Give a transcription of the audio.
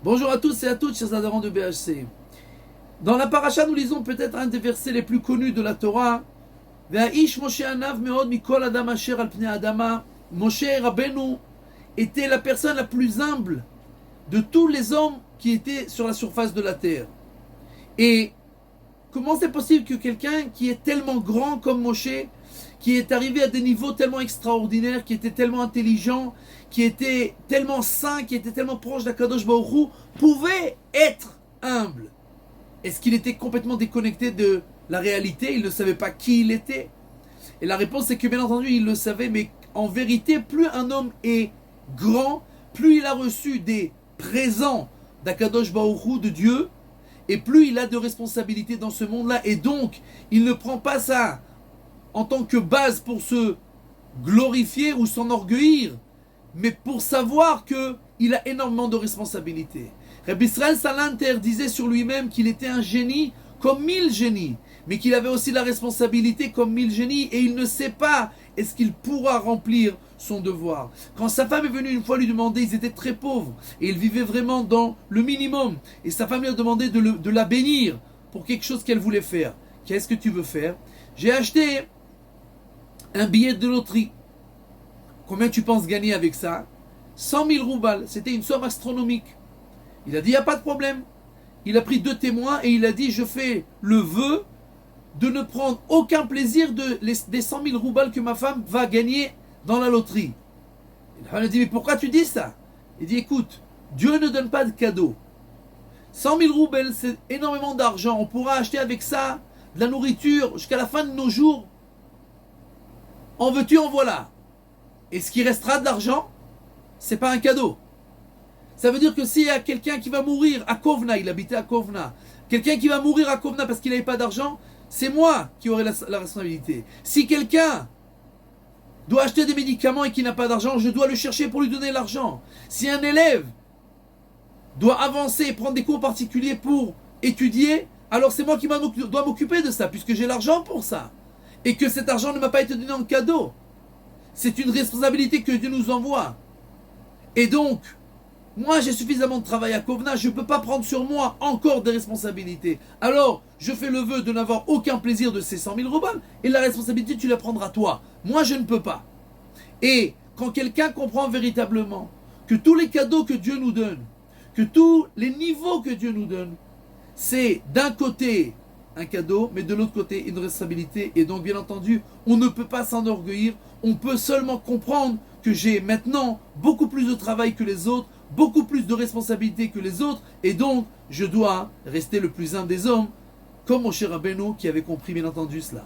Bonjour à tous et à toutes, chers adhérents de BHC. Dans la paracha, nous lisons peut-être un des versets les plus connus de la Torah. Ve'aish Moshe anav meod mikol adam asher al pnei adama. Moshe Rabbeinu était la personne la plus humble de tous les hommes qui étaient sur la surface de la terre. Et comment c'est possible que quelqu'un qui est tellement grand comme Moshe, qui est arrivé à des niveaux tellement extraordinaires, qui était tellement intelligent, qui était tellement saint, qui était tellement proche d'Akadosh Baruch Hu, pouvait être humble? Est-ce qu'il était complètement déconnecté de la réalité? Il ne savait pas qui il était? Et la réponse est que bien entendu il le savait, mais en vérité, plus un homme est grand, plus il a reçu des présents d'Akadosh Baruch Hu, de Dieu, et plus il a de responsabilités dans ce monde-là, et donc il ne prend pas ça en tant que base pour se glorifier ou s'enorgueillir, mais pour savoir qu'il a énormément de responsabilités. Rabbi Israël Salanter disait sur lui-même qu'il était un génie comme 1000 génies, mais qu'il avait aussi la responsabilité comme 1000 génies, et il ne sait pas est-ce qu'il pourra remplir son devoir. Quand sa femme est venue une fois lui demander, ils étaient très pauvres, et ils vivaient vraiment dans le minimum, et sa femme lui a demandé de la bénir pour quelque chose qu'elle voulait faire. Qu'est-ce que tu veux faire? J'ai acheté un billet de loterie. Combien tu penses gagner avec ça? 100 000 roubles. C'était une somme astronomique. Il a dit, il n'y a pas de problème. Il a pris 2 témoins et il a dit, je fais le vœu de ne prendre aucun plaisir des 100 000 roubles que ma femme va gagner dans la loterie. Il a dit, mais pourquoi tu dis ça? Il dit, écoute, Dieu ne donne pas de cadeaux. 100 000 roubles, c'est énormément d'argent. On pourra acheter avec ça de la nourriture jusqu'à la fin de nos jours. En veux-tu, en voilà. Et ce qui restera de l'argent, c'est pas un cadeau. Ça veut dire que s'il y a quelqu'un qui va mourir à Kovna, il habitait à Kovna, quelqu'un qui va mourir à Kovna parce qu'il n'avait pas d'argent, c'est moi qui aurai la responsabilité. Si quelqu'un doit acheter des médicaments et qui n'a pas d'argent, je dois le chercher pour lui donner l'argent. Si un élève doit avancer et prendre des cours particuliers pour étudier, alors c'est moi qui dois m'occuper de ça, puisque j'ai l'argent pour ça. Et que cet argent ne m'a pas été donné en cadeau. C'est une responsabilité que Dieu nous envoie. Et donc, moi j'ai suffisamment de travail à Kovna, je ne peux pas prendre sur moi encore des responsabilités. Alors, je fais le vœu de n'avoir aucun plaisir de ces 100 000 roubles, et la responsabilité tu la prendras toi. Moi je ne peux pas. Et quand quelqu'un comprend véritablement que tous les cadeaux que Dieu nous donne, que tous les niveaux que Dieu nous donne, c'est d'un côté un cadeau, mais de l'autre côté une responsabilité, et donc bien entendu, on ne peut pas s'enorgueillir, on peut seulement comprendre que j'ai maintenant beaucoup plus de travail que les autres, beaucoup plus de responsabilités que les autres, et donc je dois rester le plus humble des hommes, comme mon cher Rabbeinu qui avait compris bien entendu cela.